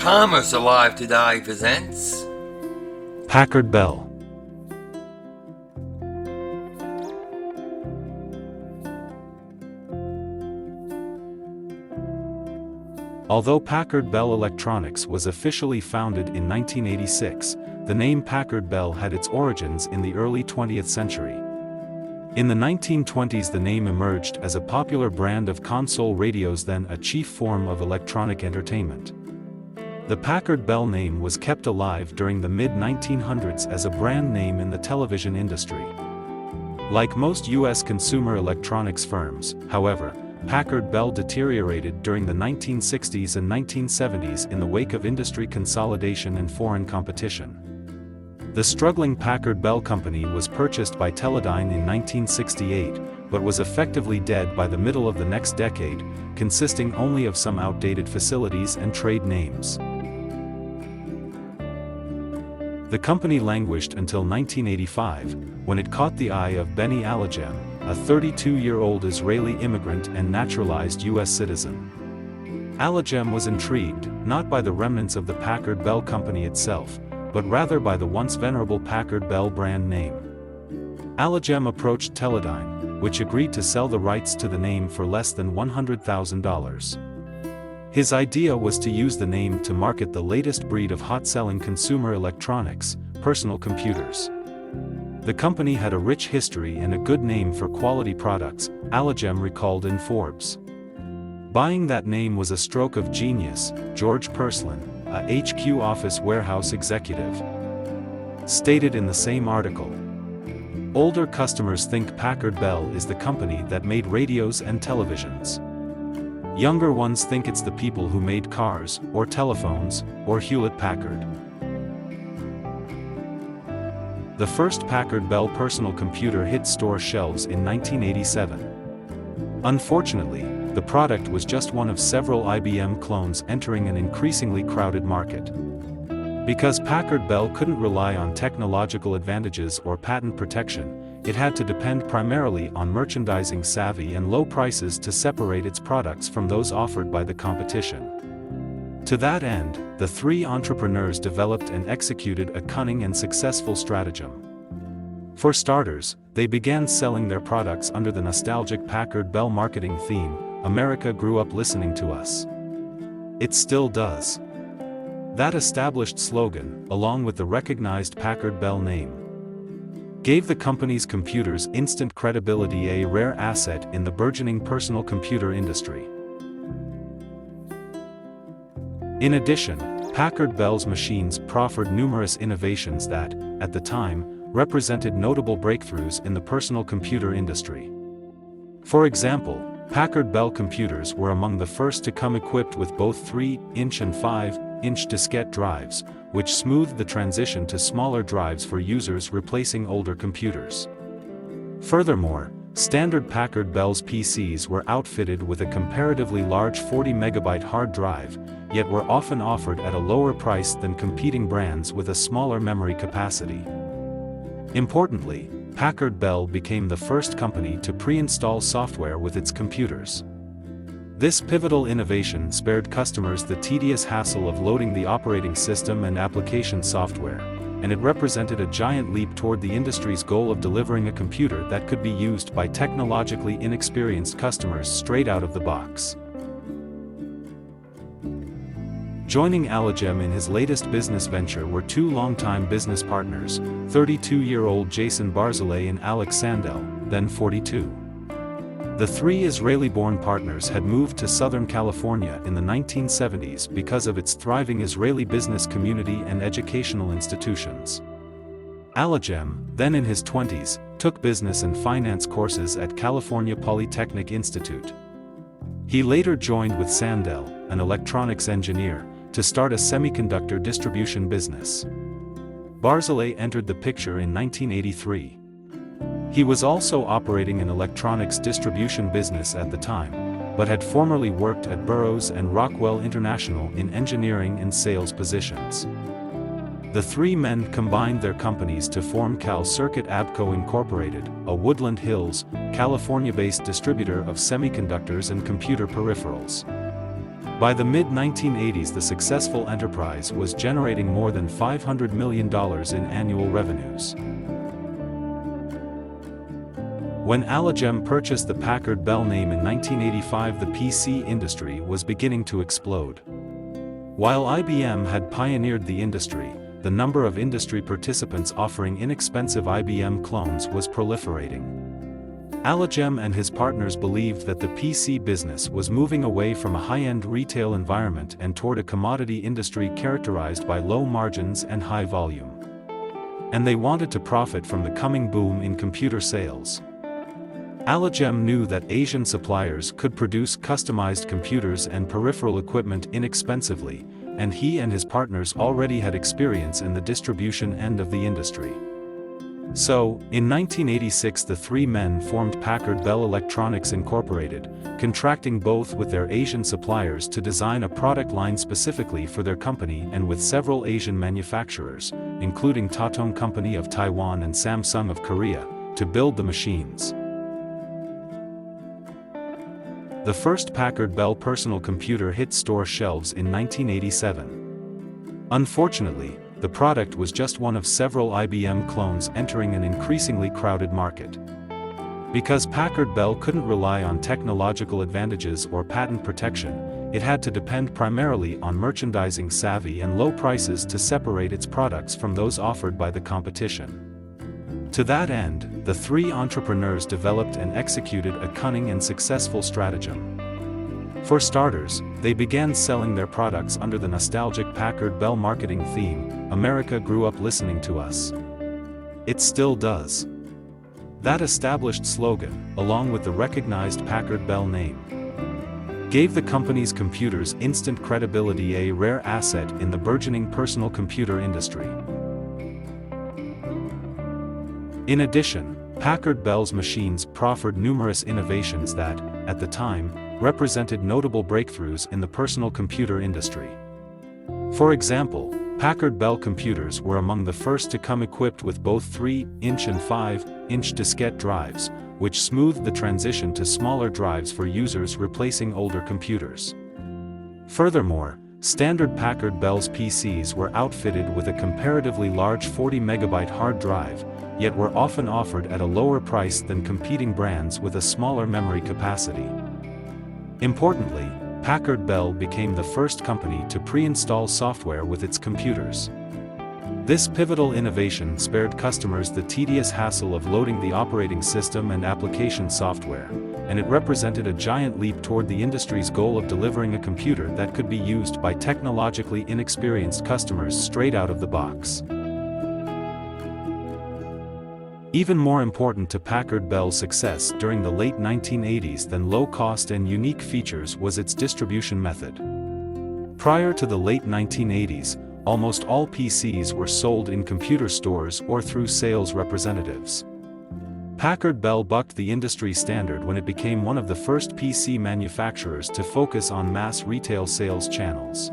Commerce Alive Today presents Packard Bell. Although Packard Bell Electronics was officially founded in 1986, the name Packard Bell had its origins in the early 20th century. In the 1920s, the name emerged as a popular brand of console radios, then a chief form of electronic entertainment. The Packard Bell name was kept alive during the mid-1900s as a brand name in the television industry. Like most U.S. consumer electronics firms, however, Packard Bell deteriorated during the 1960s and 1970s in the wake of industry consolidation and foreign competition. The struggling Packard Bell Company was purchased by Teledyne in 1968, but was effectively dead by the middle of the next decade, consisting only of some outdated facilities and trade names. The company languished until 1985, when it caught the eye of Benny Alagem, a 32-year-old Israeli immigrant and naturalized U.S. citizen. Alagem was intrigued, not by the remnants of the Packard Bell Company itself, but rather by the once venerable Packard Bell brand name. Alagem approached Teledyne, which agreed to sell the rights to the name for less than $100,000. His idea was to use the name to market the latest breed of hot-selling consumer electronics, personal computers. The company had a rich history and a good name for quality products, Alagem recalled in Forbes. Buying that name was a stroke of genius, George Perslin, a HQ office warehouse executive, stated in the same article. Older customers think Packard Bell is the company that made radios and televisions. Younger ones think it's the people who made cars, or telephones, or Hewlett-Packard. The first Packard Bell personal computer hit store shelves in 1987. Unfortunately, the product was just one of several IBM clones entering an increasingly crowded market. Because Packard Bell couldn't rely on technological advantages or patent protection, it had to depend primarily on merchandising savvy and low prices to separate its products from those offered by the competition. To that end, the three entrepreneurs developed and executed a cunning and successful stratagem. For starters, they began selling their products under the nostalgic Packard Bell marketing theme, "America grew up listening to us. It still does." That established slogan, along with the recognized Packard Bell name, gave the company's computers instant credibility, a rare asset in the burgeoning personal computer industry. In addition, Packard Bell's machines proffered numerous innovations that, at the time, represented notable breakthroughs in the personal computer industry. For example, Packard Bell computers were among the first to come equipped with both 3-inch and 5-inch diskette drives, which smoothed the transition to smaller drives for users replacing older computers. Furthermore, standard Packard Bell's PCs were outfitted with a comparatively large 40-megabyte hard drive, yet were often offered at a lower price than competing brands with a smaller memory capacity. Importantly, Packard Bell became the first company to pre-install software with its computers. This pivotal innovation spared customers the tedious hassle of loading the operating system and application software, and it represented a giant leap toward the industry's goal of delivering a computer that could be used by technologically inexperienced customers straight out of the box. Joining Alagem in his latest business venture were two longtime business partners, 32-year-old Jason Barzilay and Alex Sandel, then 42. The three Israeli-born partners had moved to Southern California in the 1970s because of its thriving Israeli business community and educational institutions. Alagem, then in his 20s, took business and finance courses at California Polytechnic Institute. He later joined with Sandel, an electronics engineer, to start a semiconductor distribution business. Barzilay entered the picture in 1983. He was also operating an electronics distribution business at the time, but had formerly worked at Burroughs and Rockwell International in engineering and sales positions. The three men combined their companies to form Cal Circuit Abco Incorporated, a Woodland Hills, California-based distributor of semiconductors and computer peripherals. By the mid-1980s, the successful enterprise was generating more than $500 million in annual revenues. When Allegem purchased the Packard Bell name in 1985, the PC industry was beginning to explode. While IBM had pioneered the industry, the number of industry participants offering inexpensive IBM clones was proliferating. Allegem and his partners believed that the PC business was moving away from a high-end retail environment and toward a commodity industry characterized by low margins and high volume. And they wanted to profit from the coming boom in computer sales. Allegem knew that Asian suppliers could produce customized computers and peripheral equipment inexpensively, and he and his partners already had experience in the distribution end of the industry. So, in 1986, the three men formed Packard Bell Electronics Incorporated, contracting both with their Asian suppliers to design a product line specifically for their company and with several Asian manufacturers, including Tatung Company of Taiwan and Samsung of Korea, to build the machines. The first Packard Bell personal computer hit store shelves in 1987. Unfortunately, the product was just one of several IBM clones entering an increasingly crowded market. Because Packard Bell couldn't rely on technological advantages or patent protection, it had to depend primarily on merchandising savvy and low prices to separate its products from those offered by the competition. To that end, the three entrepreneurs developed and executed a cunning and successful stratagem. For starters, they began selling their products under the nostalgic Packard Bell marketing theme, "America grew up listening to us. It still does." That established slogan, along with the recognized Packard Bell name, gave the company's computers instant credibility, a rare asset in the burgeoning personal computer industry. In addition, Packard Bell's machines proffered numerous innovations that, at the time, represented notable breakthroughs in the personal computer industry. For example, Packard Bell computers were among the first to come equipped with both 3-inch and 5-inch diskette drives, which smoothed the transition to smaller drives for users replacing older computers. Furthermore, standard Packard Bell's PCs were outfitted with a comparatively large 40-megabyte hard drive, yet were often offered at a lower price than competing brands with a smaller memory capacity. Importantly, Packard Bell became the first company to pre-install software with its computers. This pivotal innovation spared customers the tedious hassle of loading the operating system and application software, and it represented a giant leap toward the industry's goal of delivering a computer that could be used by technologically inexperienced customers straight out of the box. Even more important to Packard Bell's success during the late 1980s than low-cost and unique features was its distribution method. Prior to the late 1980s, almost all PCs were sold in computer stores or through sales representatives. Packard Bell bucked the industry standard when it became one of the first PC manufacturers to focus on mass retail sales channels.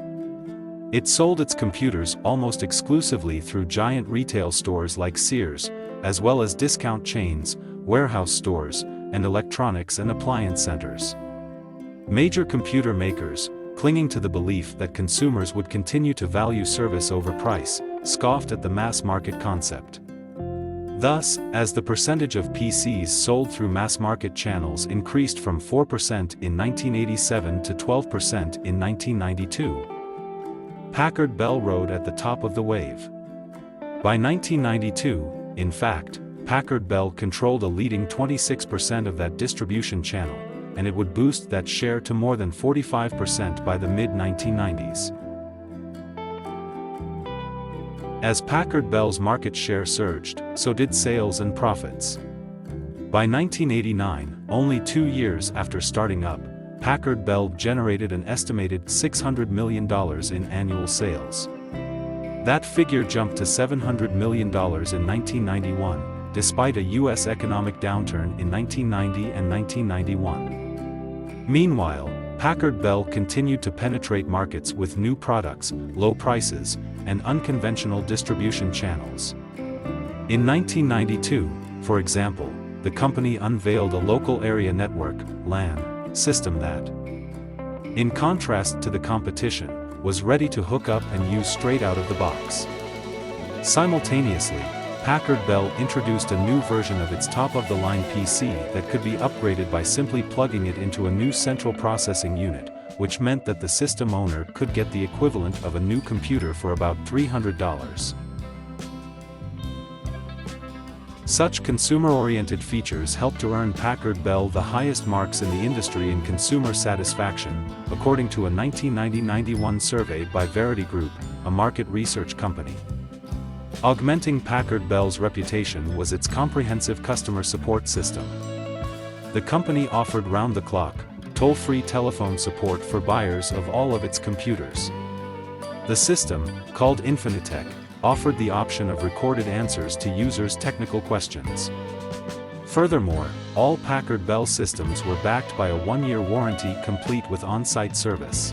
It sold its computers almost exclusively through giant retail stores like Sears, as well as discount chains, warehouse stores, and electronics and appliance centers. Major computer makers, clinging to the belief that consumers would continue to value service over price, scoffed at the mass market concept. Thus, as the percentage of PCs sold through mass market channels increased from 4% in 1987 to 12% in 1992, Packard Bell rode at the top of the wave. By 1992, in fact, Packard Bell controlled a leading 26% of that distribution channel, and it would boost that share to more than 45% by the mid-1990s. As Packard Bell's market share surged, so did sales and profits. By 1989, only 2 years after starting up, Packard Bell generated an estimated $600 million in annual sales. That figure jumped to $700 million in 1991, despite a U.S. economic downturn in 1990 and 1991. Meanwhile, Packard Bell continued to penetrate markets with new products, low prices, and unconventional distribution channels. In 1992, for example, the company unveiled a local area network (LAN) system that in contrast to the competition, was ready to hook up and use straight out of the box. Simultaneously, Packard Bell introduced a new version of its top-of-the-line PC that could be upgraded by simply plugging it into a new central processing unit, which meant that the system owner could get the equivalent of a new computer for about $300. Such consumer-oriented features helped to earn Packard Bell the highest marks in the industry in consumer satisfaction, according to a 1990-91 survey by Verity Group, a market research company. Augmenting Packard Bell's reputation was its comprehensive customer support system. The company offered round-the-clock, toll-free telephone support for buyers of all of its computers. The system, called Infinitec, offered the option of recorded answers to users' technical questions. Furthermore, all Packard Bell systems were backed by a 1-year warranty complete with on-site service.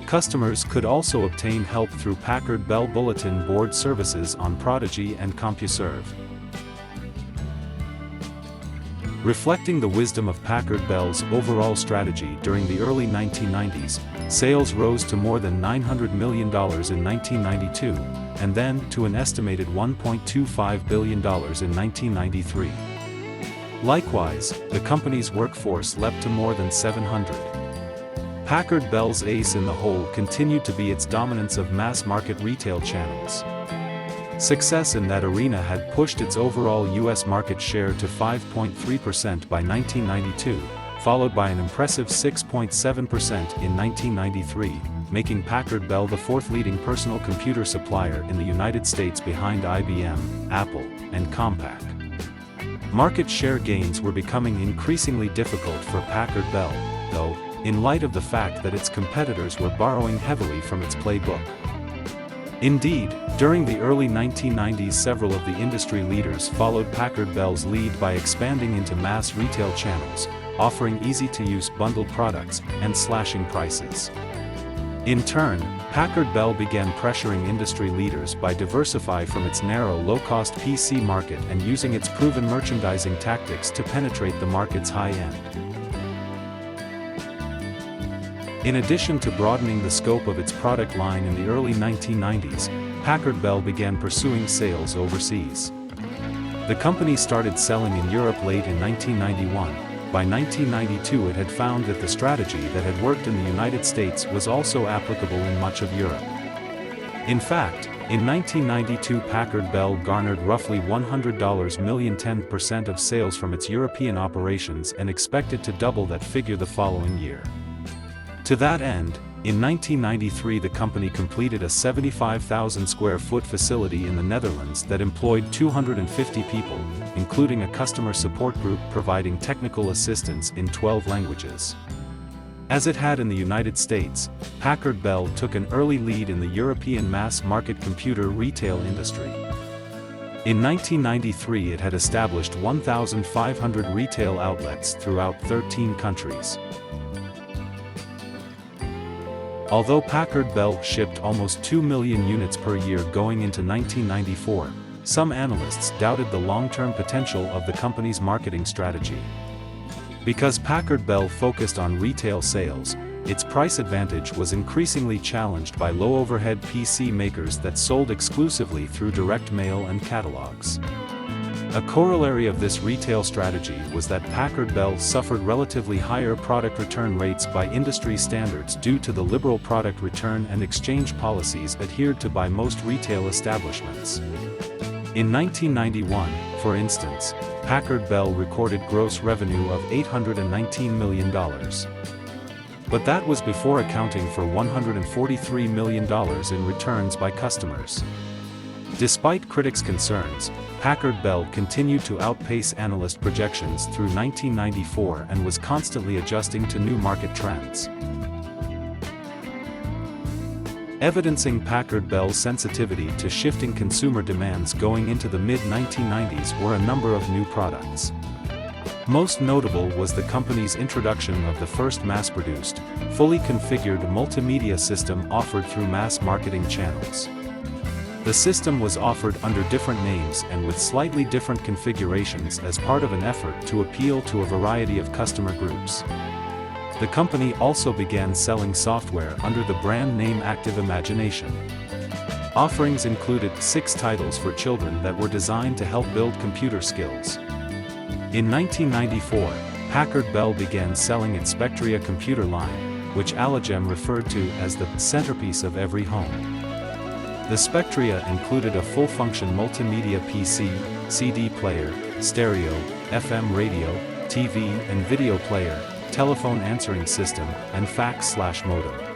Customers could also obtain help through Packard Bell Bulletin Board services on Prodigy and CompuServe. Reflecting the wisdom of Packard Bell's overall strategy during the early 1990s, sales rose to more than $900 million in 1992, and then to an estimated $1.25 billion in 1993. Likewise, the company's workforce leapt to more than 700. Packard Bell's ace in the hole continued to be its dominance of mass-market retail channels. Success in that arena had pushed its overall U.S. market share to 5.3% by 1992, followed by an impressive 6.7% in 1993, making Packard Bell the fourth leading personal computer supplier in the United States behind IBM, Apple, and Compaq. Market share gains were becoming increasingly difficult for Packard Bell, though, in light of the fact that its competitors were borrowing heavily from its playbook. Indeed, during the early 1990s several of the industry leaders followed Packard Bell's lead by expanding into mass retail channels, offering easy-to-use bundled products, and slashing prices. In turn, Packard Bell began pressuring industry leaders by diversifying from its narrow low-cost PC market and using its proven merchandising tactics to penetrate the market's high end. In addition to broadening the scope of its product line in the early 1990s, Packard Bell began pursuing sales overseas. The company started selling in Europe late in 1991. By 1992 it had found that the strategy that had worked in the United States was also applicable in much of Europe. In fact, in 1992 Packard Bell garnered roughly $100 million, 10% of sales from its European operations, and expected to double that figure the following year. To that end, in 1993 the company completed a 75,000 square foot facility in the Netherlands that employed 250 people, including a customer support group providing technical assistance in 12 languages. As it had in the United States, Packard Bell took an early lead in the European mass-market computer retail industry. In 1993 it had established 1,500 retail outlets throughout 13 countries. Although Packard Bell shipped almost 2 million units per year going into 1994, some analysts doubted the long-term potential of the company's marketing strategy. Because Packard Bell focused on retail sales, its price advantage was increasingly challenged by low-overhead PC makers that sold exclusively through direct mail and catalogs. A corollary of this retail strategy was that Packard Bell suffered relatively higher product return rates by industry standards due to the liberal product return and exchange policies adhered to by most retail establishments. In 1991, for instance, Packard Bell recorded gross revenue of $819 million. But that was before accounting for $143 million in returns by customers. Despite critics' concerns, Packard Bell continued to outpace analyst projections through 1994 and was constantly adjusting to new market trends. Evidencing Packard Bell's sensitivity to shifting consumer demands going into the mid-1990s were a number of new products. Most notable was the company's introduction of the first mass-produced, fully configured multimedia system offered through mass marketing channels. The system was offered under different names and with slightly different configurations as part of an effort to appeal to a variety of customer groups. The company also began selling software under the brand name Active Imagination. Offerings included 6 titles for children that were designed to help build computer skills. In 1994, Packard Bell began selling its Spectria computer line, which Allegem referred to as the centerpiece of every home. The Spectria included a full-function multimedia PC, CD player, stereo, FM radio, TV and video player, telephone answering system, and fax/modem.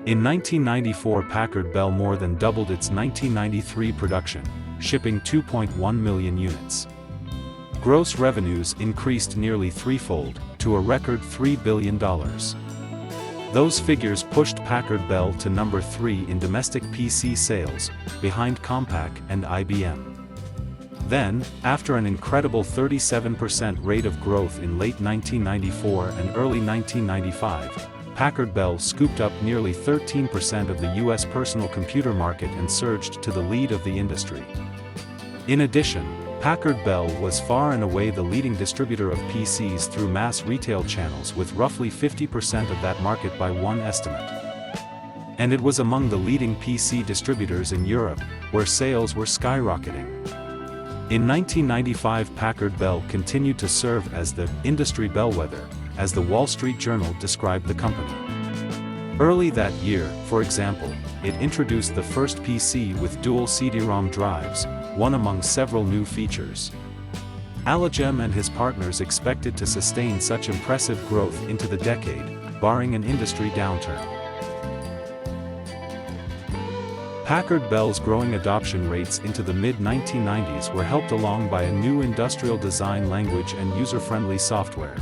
In 1994, Packard Bell more than doubled its 1993 production, shipping 2.1 million units. Gross revenues increased nearly threefold, to a record $3 billion. Those figures pushed Packard Bell to number 3 in domestic PC sales, behind Compaq and IBM. Then, after an incredible 37% rate of growth in late 1994 and early 1995, Packard Bell scooped up nearly 13% of the U.S. personal computer market and surged to the lead of the industry. In addition, Packard Bell was far and away the leading distributor of PCs through mass retail channels with roughly 50% of that market by one estimate. And it was among the leading PC distributors in Europe, where sales were skyrocketing. In 1995, Packard Bell continued to serve as the industry bellwether, as the Wall Street Journal described the company. Early that year, for example, it introduced the first PC with dual CD-ROM drives, one among several new features. Allegem and his partners expected to sustain such impressive growth into the decade, barring an industry downturn. Packard Bell's growing adoption rates into the mid-1990s were helped along by a new industrial design language and user-friendly software.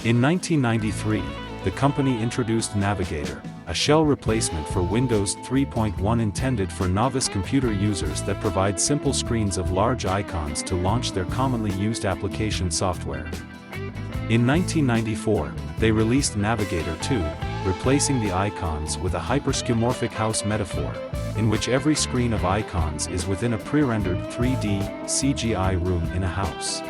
In 1993, the company introduced Navigator, a shell replacement for Windows 3.1 intended for novice computer users that provide simple screens of large icons to launch their commonly used application software. In 1994, they released Navigator 2, replacing the icons with a hyperskeuomorphic house metaphor, in which every screen of icons is within a pre-rendered 3D CGI room in a house.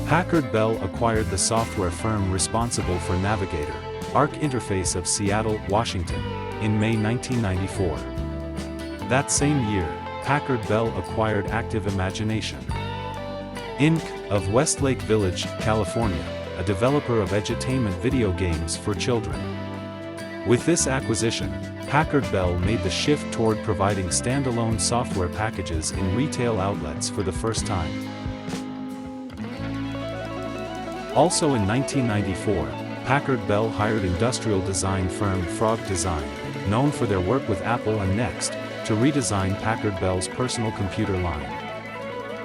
Packard Bell acquired the software firm responsible for Navigator, ARC Interface of Seattle, Washington, in May 1994. That same year, Packard Bell acquired Active Imagination, Inc., of Westlake Village, California, a developer of edutainment video games for children. With this acquisition, Packard Bell made the shift toward providing standalone software packages in retail outlets for the first time. Also in 1994, Packard Bell hired industrial design firm Frog Design, known for their work with Apple and Next, to redesign Packard Bell's personal computer line.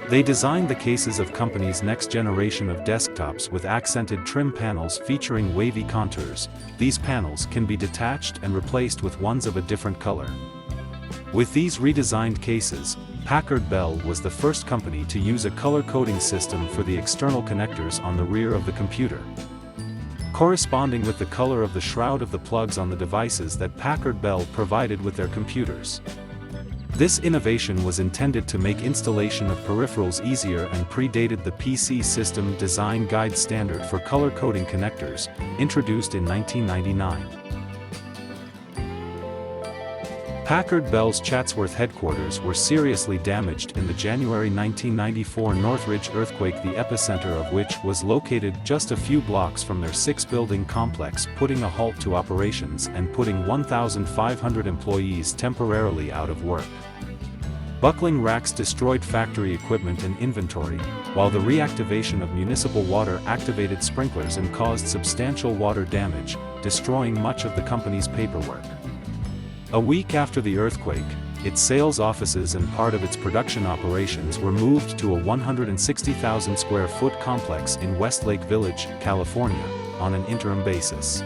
They designed the cases of company's next generation of desktops with accented trim panels featuring wavy contours. These panels can be detached and replaced with ones of a different color. With these redesigned cases, Packard Bell was the first company to use a color coding system for the external connectors on the rear of the computer, corresponding with the color of the shroud of the plugs on the devices that Packard Bell provided with their computers. This innovation was intended to make installation of peripherals easier and predated the PC System Design Guide standard for color coding connectors, introduced in 1999. Packard Bell's Chatsworth headquarters were seriously damaged in the January 1994 Northridge earthquake, the epicenter of which was located just a few blocks from their 6-building complex, putting a halt to operations and putting 1,500 employees temporarily out of work. Buckling racks destroyed factory equipment and inventory, while the reactivation of municipal water activated sprinklers and caused substantial water damage, destroying much of the company's paperwork. A week after the earthquake, its sales offices and part of its production operations were moved to a 160,000 square foot complex in Westlake Village, California, on an interim basis.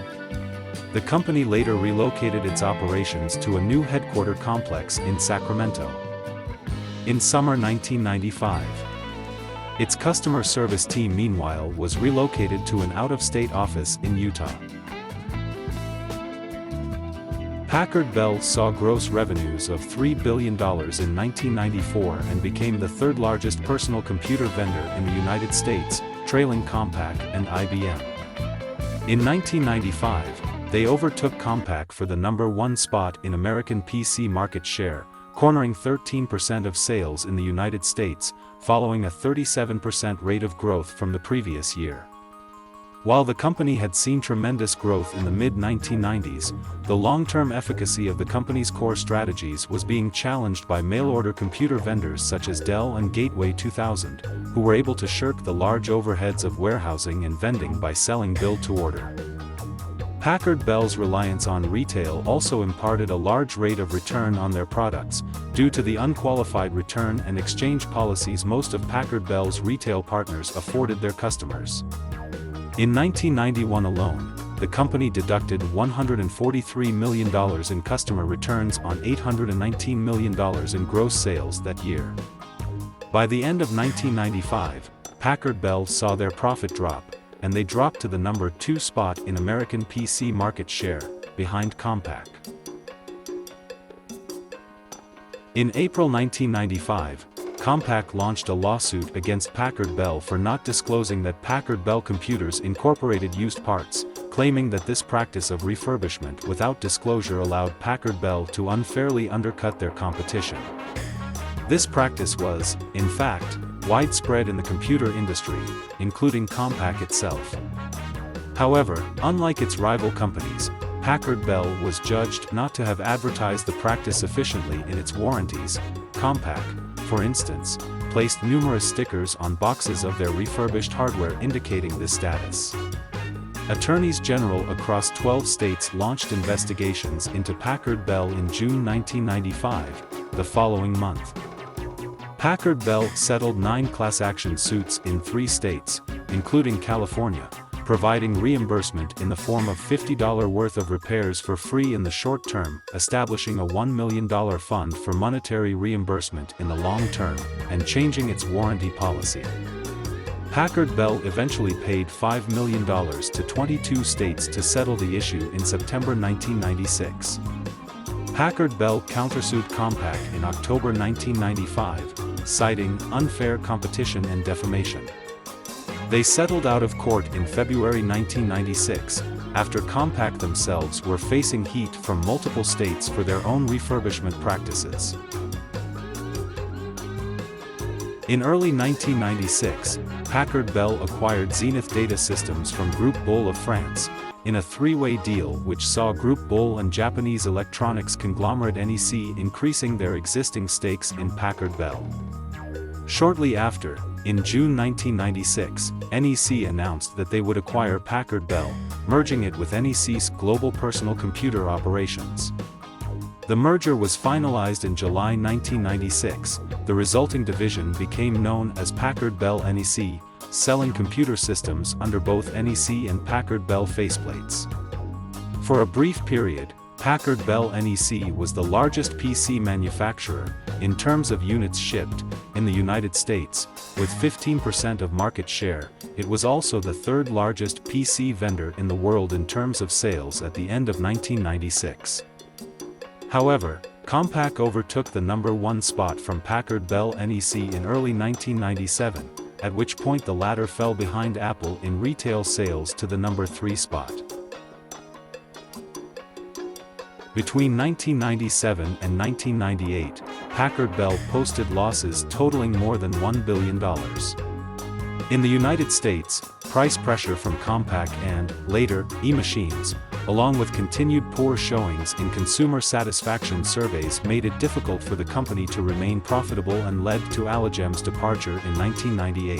The company later relocated its operations to a new headquarter complex in Sacramento. In summer 1995, its customer service team meanwhile was relocated to an out-of-state office in Utah. Packard Bell saw gross revenues of $3 billion in 1994 and became the third largest personal computer vendor in the United States, trailing Compaq and IBM. In 1995, they overtook Compaq for the number 1 spot in American PC market share, cornering 13% of sales in the United States, following a 37% rate of growth from the previous year. While the company had seen tremendous growth in the mid-1990s, the long-term efficacy of the company's core strategies was being challenged by mail-order computer vendors such as Dell and Gateway 2000, who were able to shirk the large overheads of warehousing and vending by selling build-to-order. Packard Bell's reliance on retail also imparted a large rate of return on their products, due to the unqualified return and exchange policies most of Packard Bell's retail partners afforded their customers. In 1991 alone, the company deducted $143 million in customer returns on $819 million in gross sales that year. By the end of 1995, Packard Bell saw their profit drop, and they dropped to the number 2 spot in American PC market share, behind Compaq. In April 1995, Compaq launched a lawsuit against Packard Bell for not disclosing that Packard Bell computers incorporated used parts, claiming that this practice of refurbishment without disclosure allowed Packard Bell to unfairly undercut their competition. This practice was, in fact, widespread in the computer industry, including Compaq itself. However, unlike its rival companies, Packard Bell was judged not to have advertised the practice sufficiently in its warranties. Compaq, for instance, placed numerous stickers on boxes of their refurbished hardware indicating this status. Attorneys general across 12 states launched investigations into Packard Bell in June 1995, the following month. Packard Bell settled 9 class action suits in 3 states, including California, providing reimbursement in the form of $50 worth of repairs for free in the short term, establishing a $1 million fund for monetary reimbursement in the long term, and changing its warranty policy. Packard Bell eventually paid $5 million to 22 states to settle the issue in September 1996. Packard Bell countersued Compaq in October 1995, citing unfair competition and defamation. They settled out of court in February 1996, after Compaq themselves were facing heat from multiple states for their own refurbishment practices. In early 1996, Packard Bell acquired Zenith Data Systems from Groupe Boll of France, in a 3-way deal which saw Groupe Boll and Japanese electronics conglomerate NEC increasing their existing stakes in Packard Bell. Shortly after, in June 1996, NEC announced that they would acquire Packard Bell, merging it with NEC's global personal computer operations. The merger was finalized in July 1996. The resulting division became known as Packard Bell NEC, selling computer systems under both NEC and Packard Bell faceplates. For a brief period, Packard Bell NEC was the largest PC manufacturer, in terms of units shipped, in the United States, with 15% of market share. It was also the 3rd largest PC vendor in the world in terms of sales at the end of 1996. However, Compaq overtook the number 1 spot from Packard Bell NEC in early 1997, at which point the latter fell behind Apple in retail sales to the number 3 spot. Between 1997 and 1998, Packard Bell posted losses totaling more than $1 billion. In the United States, price pressure from Compaq and, later, eMachines, along with continued poor showings in consumer satisfaction surveys made it difficult for the company to remain profitable and led to Allegem's departure in 1998.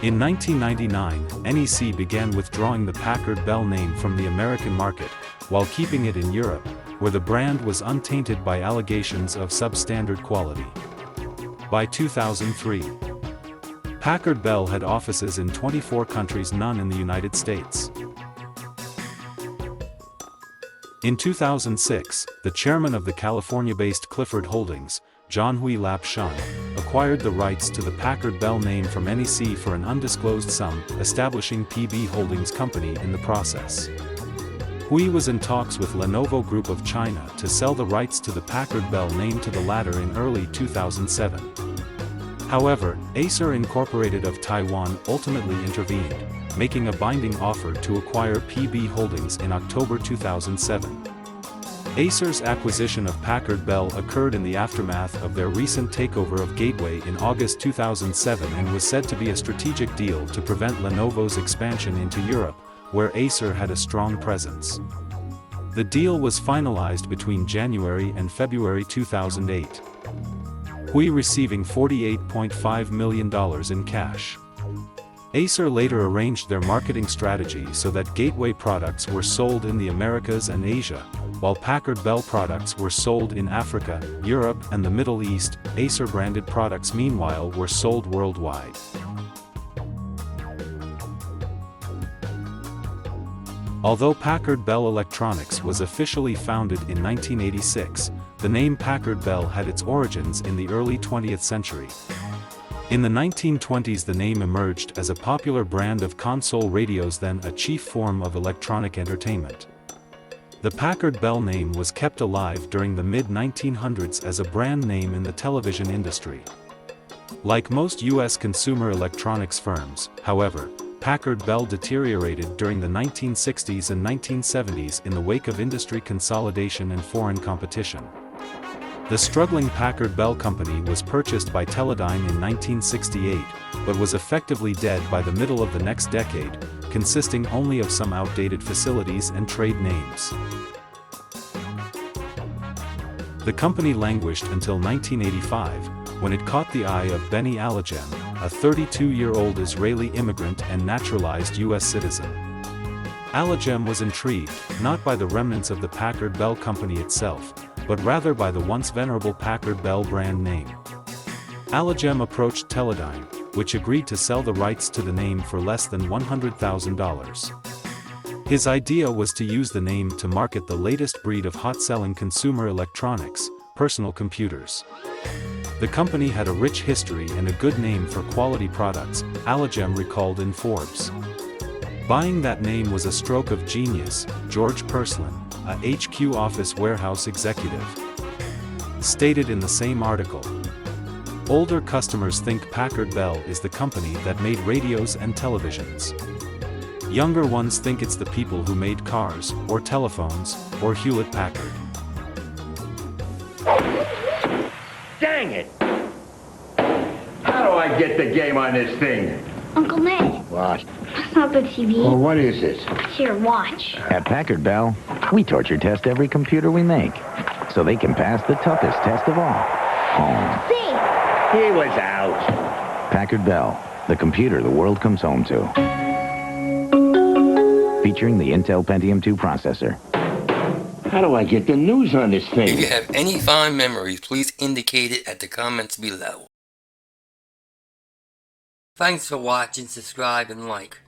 In 1999, NEC began withdrawing the Packard Bell name from the American market, while keeping it in Europe, where the brand was untainted by allegations of substandard quality. By 2003, Packard Bell had offices in 24 countries, none in the United States. In 2006, the chairman of the California-based Clifford Holdings, Jean-Huy Lap Chun, acquired the rights to the Packard Bell name from NEC for an undisclosed sum, establishing PB Holdings Company in the process. Hui was in talks with Lenovo Group of China to sell the rights to the Packard Bell name to the latter in early 2007. However, Acer Incorporated of Taiwan ultimately intervened, making a binding offer to acquire PB Holdings in October 2007. Acer's acquisition of Packard Bell occurred in the aftermath of their recent takeover of Gateway in August 2007 and was said to be a strategic deal to prevent Lenovo's expansion into Europe, where Acer had a strong presence. The deal was finalized between January and February 2008. Hui receiving $48.5 million in cash. Acer later arranged their marketing strategy so that Gateway products were sold in the Americas and Asia, while Packard Bell products were sold in Africa, Europe, and the Middle East. Acer-branded products meanwhile were sold worldwide. Although Packard Bell Electronics was officially founded in 1986, the name Packard Bell had its origins in the early 20th century. In the 1920s, the name emerged as a popular brand of console radios, then a chief form of electronic entertainment. The Packard Bell name was kept alive during the mid-1900s as a brand name in the television industry. Like most U.S. consumer electronics firms, however, Packard Bell deteriorated during the 1960s and 1970s in the wake of industry consolidation and foreign competition. The struggling Packard Bell Company was purchased by Teledyne in 1968, but was effectively dead by the middle of the next decade, consisting only of some outdated facilities and trade names. The company languished until 1985, when it caught the eye of Benny Alagem, a 32-year-old Israeli immigrant and naturalized U.S. citizen. Alagem was intrigued, not by the remnants of the Packard Bell Company itself, but rather by the once venerable Packard Bell brand name. Alagem approached Teledyne, which agreed to sell the rights to the name for less than $100,000. His idea was to use the name to market the latest breed of hot-selling consumer electronics, personal computers. The company had a rich history and a good name for quality products, Alagem recalled in Forbes. Buying that name was a stroke of genius, George Purslin, a HQ office warehouse executive, stated in the same article. Older customers think Packard Bell is the company that made radios and televisions. Younger ones think it's the people who made cars, or telephones, or Hewlett-Packard. Dang it! How do I get the game on this thing? Uncle Ned, What? that's not the TV. Well, what is this? Here, watch. At Packard Bell, we torture test every computer we make, so they can pass the toughest test of all, home. See? He was out. Packard Bell, the computer the world comes home to. Featuring the Intel Pentium 2 processor. How do I get the news on this If you thing? have any fond memories, please indicate it at the comments below. Thanks for watching, subscribe, and like.